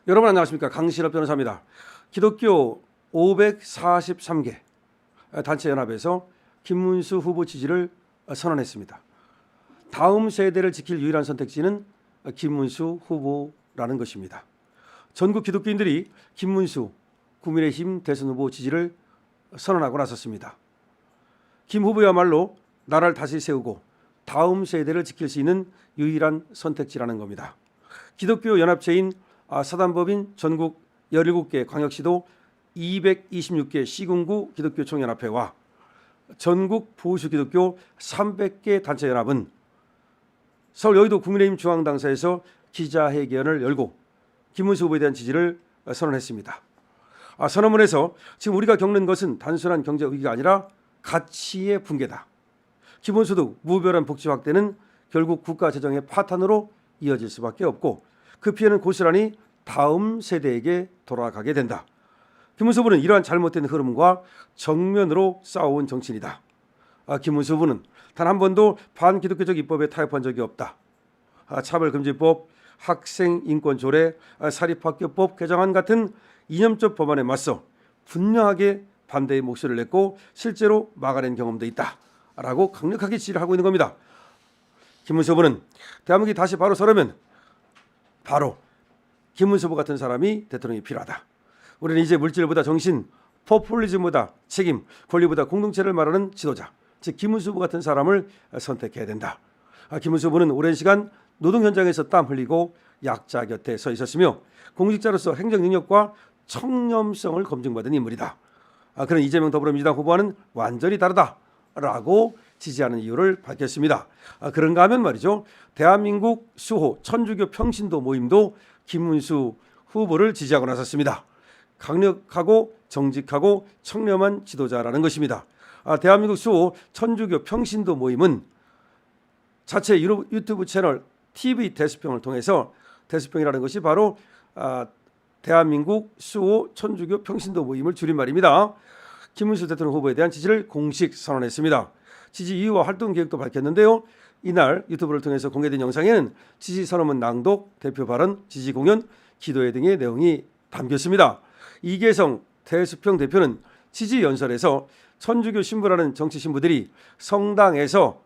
여러분 안녕하십니까? 강신업 변호사입니다. 기독교 543개 단체 연합에서 김문수 후보 지지를 선언했습니다. 다음 세대를 지킬 유일한 선택지는 김문수 후보라는 것입니다. 전국 기독교인들이 김문수 국민의힘 대선 후보 지지를 선언하고 나섰습니다. 김 후보야말로 나라를 다시 세우고 다음 세대를 지킬 수 있는 유일한 선택지라는 겁니다. 기독교 연합체인 사단법인 전국 17개 광역시도 226개 시군구 기독교 총연합회와 전국 보수 기독교 300개 단체 연합은 서울 여의도 국민의힘 중앙당사에서 기자회견을 열고 김문수 후보에 대한 지지를 선언했습니다. 선언문에서 지금 우리가 겪는 것은 단순한 경제 위기가 아니라 가치의 붕괴다. 기본소득 무별한 복지 확대는 결국 국가 재정의 파탄으로 이어질 수밖에 없고 그 피해는 고스란히 다음 세대에게 돌아가게 된다. 김문수 후보는 이러한 잘못된 흐름과 정면으로 싸워온 정치인이다. 김문수 후보는 단 한 번도 반기독교적 입법에 타협한 적이 없다. 차별금지법, 학생인권조례, 사립학교법 개정안 같은 이념적 법안에 맞서 분명하게 반대의 목소리를 냈고 실제로 막아낸 경험도 있다. 라고 강력하게 지지를 하고 있는 겁니다. 김문수 후보는 대한민국이 다시 바로 서려면 바로 김문수 후보 같은 사람이 대통령이 필요하다. 우리는 이제 물질보다 정신, 포퓰리즘보다 책임, 권리보다 공동체를 말하는 지도자, 즉 김문수 후보 같은 사람을 선택해야 된다. 김문수 후보는 오랜 시간 노동 현장에서 땀 흘리고 약자 곁에 서 있었으며 공직자로서 행정 능력과 청렴성을 검증받은 인물이다. 그런 이재명 더불어민주당 후보와는 완전히 다르다라고 지지하는 이유를 밝혔습니다. 그런가 하면 말이죠. 대한민국 수호 천주교 평신도 모임도 김문수 후보를 지지하고 나섰습니다. 강력하고 정직하고 청렴한 지도자라는 것입니다. 대한민국 수호 천주교 평신도 모임은 자체 유튜브 채널 TV 대수평을 통해서 대수평이라는 것이 바로 대한민국 수호 천주교 평신도 모임을 줄임말입니다. 김문수 대통령 후보에 대한 지지를 공식 선언했습니다. 지지 이유와 활동 계획도 밝혔는데요. 이날 유튜브를 통해서 공개된 영상에는 지지 선언문 낭독, 대표 발언, 지지 공연, 기도회 등의 내용이 담겼습니다. 이계성 대수평 대표는 지지 연설에서 천주교 신부라는 정치 신부들이 성당에서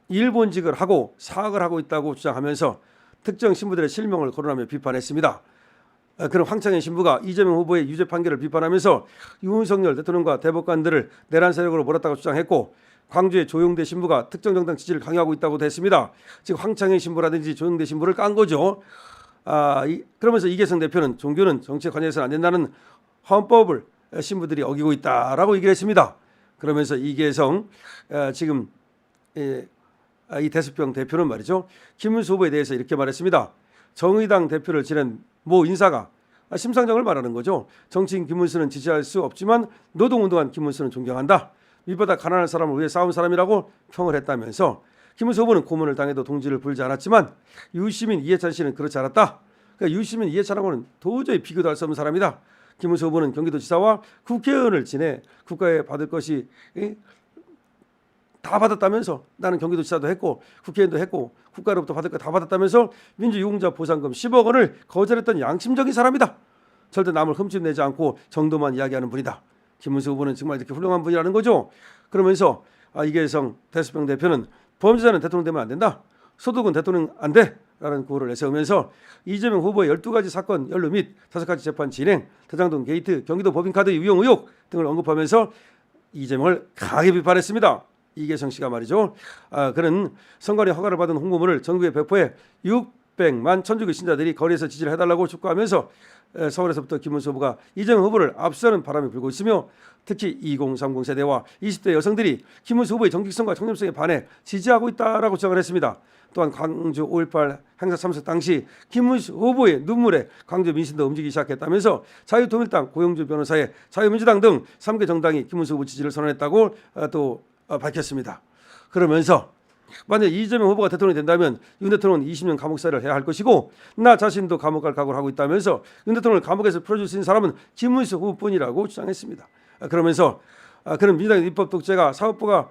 일본직을 하고 사학을 하고 있다고 주장하면서 특정 신부들의 실명을 거론하며 비판했습니다. 그런 황창현 신부가 이재명 후보의 유죄 판결을 비판하면서 윤석열 대통령과 대법관들을 내란 세력으로 몰았다고 주장했고 광주의 조용대 신부가 특정 정당 지지를 강요하고 있다고도 했습니다. 즉 황창현 신부라든지 조용대 신부를 깐 거죠. 그러면서 이계성 대표는 종교는 정치에 관여해서는 안 된다는 헌법을 신부들이 어기고 있다라고 얘기를 했습니다. 그러면서 이계성 지금 이 대수평 대표는 말이죠. 김문수 후보에 대해서 이렇게 말했습니다. 정의당 대표를 지낸 모 인사가 심상정을 말하는 거죠. 정치인 김문수는 지지할 수 없지만 노동운동한 김문수는 존경한다. 밑보다 가난한 사람을 위해 싸운 사람이라고 평을 했다면서 김문수 후보는 고문을 당해도 동지를 부르지 않았지만 유시민 이해찬 씨는 그렇지 않았다. 그러니까 유시민 이해찬하고는 도저히 비교도 할 수 없는 사람이다. 김문수 후보는 경기도지사와 국회의원을 지내 국가에 받을 것이 다 받았다면서 나는 경기도지사도 했고 국회의원도 했고 국가로부터 받을 거 다 받았다면서 민주유공자 보상금 10억 원을 거절했던 양심적인 사람이다. 절대 남을 흠집내지 않고 정도만 이야기하는 분이다. 김문수 후보는 정말 이렇게 훌륭한 분이라는 거죠. 그러면서 이계성 대수평 대표는 범죄자는 대통령 되면 안 된다. 소득은 대통령 안 돼. 라는 구호를 내세우면서 이재명 후보의 12가지 사건 연루 및 5가지 재판 진행, 대장동 게이트, 경기도 법인카드 유용 의혹 등을 언급하면서 이재명을 강하게 비판했습니다. 이계성 씨가 말이죠. 그는 선관위 허가를 받은 홍보물을 전국에 배포해 600만 천주교 신자들이 거리에서 지지를 해달라고 촉구하면서 서울에서부터 김문수 후보가 이재명 후보를 앞서는 바람이 불고 있으며 특히 2030 세대와 20대 여성들이 김문수 후보의 정직성과 청렴성에 반해 지지하고 있다라고 주장을 했습니다. 또한 광주 5.18 행사 참석 당시 김문수 후보의 눈물에 광주 민심도 움직이기 시작했다면서 자유통일당, 고영주 변호사의 자유민주당 등 3개 정당이 김문수 후보 지지를 선언했다고 또 밝혔습니다. 그러면서 만약 이재명 후보가 대통령이 된다면 윤 대통령은 20년 감옥살이를 해야 할 것이고 나 자신도 감옥 갈 각오를 하고 있다면서 윤 대통령을 감옥에서 풀어줄 수 있는 사람은 김문수 후보뿐이라고 주장했습니다. 그러면서 그는 민주당의 입법 독재가 사법부가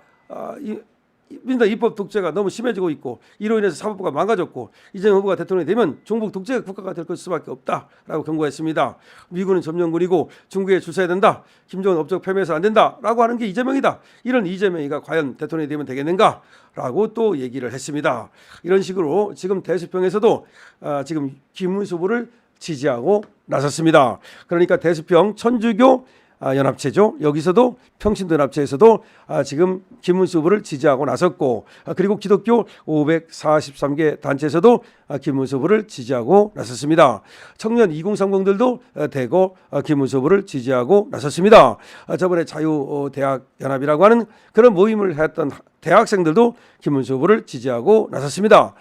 민주당 입법 독재가 너무 심해지고 있고 이로 인해서 사법부가 망가졌고 이재명 후보가 대통령이 되면 종북 독재 국가가 될 수밖에 없다라고 경고했습니다. 미군은 점령군이고 중국에 줄 서야 된다. 김정은 업적 폄훼해서 안 된다라고 하는 게 이재명이다. 이런 이재명이가 과연 대통령이 되면 되겠는가라고 또 얘기를 했습니다. 이런 식으로 지금 대수평에서도 지금 김문수 후보를 지지하고 나섰습니다. 그러니까 대수평 천주교 연합체죠. 여기서도 평신도 연합체에서도 지금 김문수 후보를 지지하고 나섰고 그리고 기독교 543개 단체에서도 김문수 후보를 지지하고 나섰습니다. 청년 2030들도 대거 김문수 후보를 지지하고 나섰습니다. 저번에 자유대학연합이라고 하는 그런 모임을 했던 대학생들도 김문수 후보를 지지하고 나섰습니다.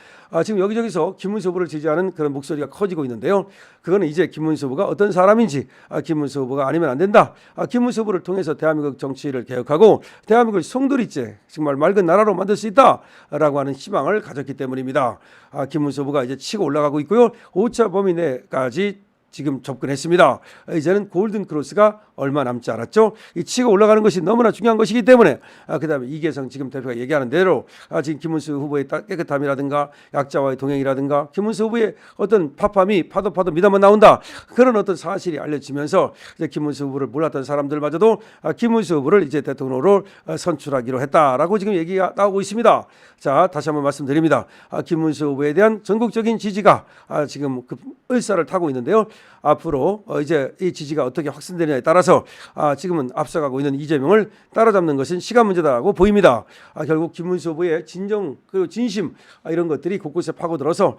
지금 여기저기서 김문수 후보를 지지하는 그런 목소리가 커지고 있는데요. 그거는 이제 김문수 후보가 어떤 사람인지 김문수 후보가 아니면 안 된다. 김문수 후보를 통해서 대한민국 정치를 개혁하고 대한민국을 송두리째 정말 맑은 나라로 만들 수 있다라고 하는 희망을 가졌기 때문입니다. 김문수 후보가 이제 치고 올라가고 있고요. 5차 범위 내까지 지금 접근했습니다. 이제는 골든 크로스가 얼마 남지 않았죠. 이 치고 올라가는 것이 너무나 중요한 것이기 때문에 그다음에 이계성 지금 대표가 얘기하는 대로 지금 김문수 후보의 깨끗함이라든가 약자와의 동행이라든가 김문수 후보의 어떤 파파미 파도 미담만 나온다. 그런 어떤 사실이 알려지면서 이제 김문수 후보를 몰랐던 사람들마저도 김문수 후보를 이제 대통령으로 선출하기로 했다라고 지금 얘기가 나오고 있습니다. 자, 다시 한번 말씀드립니다. 김문수 후보에 대한 전국적인 지지가 지금 그 을사를 타고 있는데요. 앞으로 이제 이 지지가 어떻게 확산되느냐에 따라서 지금은 앞서가고 있는 이재명을 따라잡는 것은 시간 문제다라고 보입니다. 결국 김문수 후보의 진정 그리고 진심 이런 것들이 곳곳에 파고들어서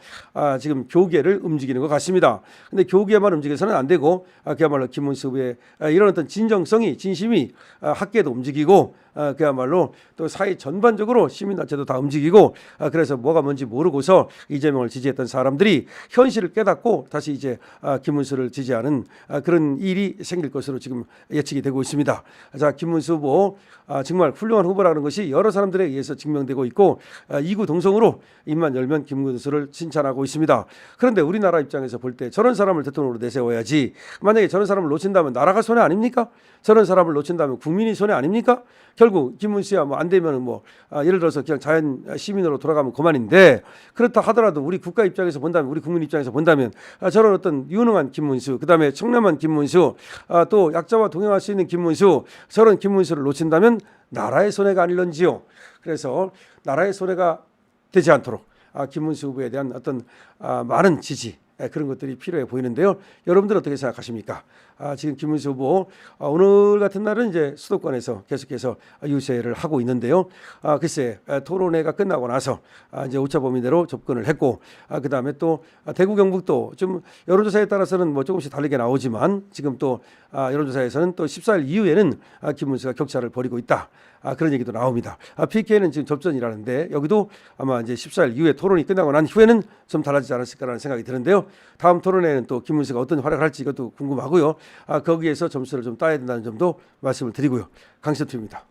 지금 교계를 움직이는 것 같습니다. 그런데 교계만 움직여서는 안 되고 그야말로 김문수 후보의 이런 어떤 진정성이 진심이 학계도 움직이고 그야말로 또 사회 전반적으로 시민단체도 다 움직이고 그래서 뭐가 뭔지 모르고서 이재명을 지지했던 사람들이 현실을 깨닫고 다시 이제 김문수를 지지하는 그런 일이 생길 것으로 지금 예측이 되고 있습니다. 자, 김문수 후보 정말 훌륭한 후보라는 것이 여러 사람들에 의해서 증명되고 있고 이구동성으로 입만 열면 김문수를 칭찬하고 있습니다. 그런데 우리나라 입장에서 볼 때 저런 사람을 대통령으로 내세워야지. 만약에 저런 사람을 놓친다면 나라가 손해 아닙니까? 저런 사람을 놓친다면 국민이 손해 아닙니까? 결국 김문수야 뭐 안 되면 뭐 예를 들어서 그냥 자연 시민으로 돌아가면 그만인데 그렇다 하더라도 우리 국가 입장에서 본다면 우리 국민 입장에서 본다면 저런 어떤 유능한 김문수 그다음에 청렴한 김문수 또 약자와 동행할 수 있는 김문수 저런 김문수를 놓친다면 나라의 손해가 아닐런지요. 그래서 나라의 손해가 되지 않도록 김문수 후보에 대한 어떤 많은 지지 그런 것들이 필요해 보이는데요. 여러분들 어떻게 생각하십니까? 지금 김문수 후보 오늘 같은 날은 이제 수도권에서 계속해서 유세를 하고 있는데요. 글쎄 토론회가 끝나고 나서 이제 5차 범위대로 접근을 했고 그다음에 또 대구 경북도 좀 여론조사에 따라서는 뭐 조금씩 다르게 나오지만 지금 또 여론조사에서는 또 14일 이후에는 김문수가 격차를 벌이고 있다. 그런 얘기도 나옵니다. PK는 지금 접전이라는데 여기도 아마 이제 14일 이후에 토론이 끝나고 난 후에는 좀 달라지지 않았을까라는 생각이 드는데요. 다음 토론회는 또 김문수가 어떤 활약을 할지 이것도 궁금하고요. 거기에서 점수를 좀 따야 된다는 점도 말씀을 드리고요. 강신투입니다.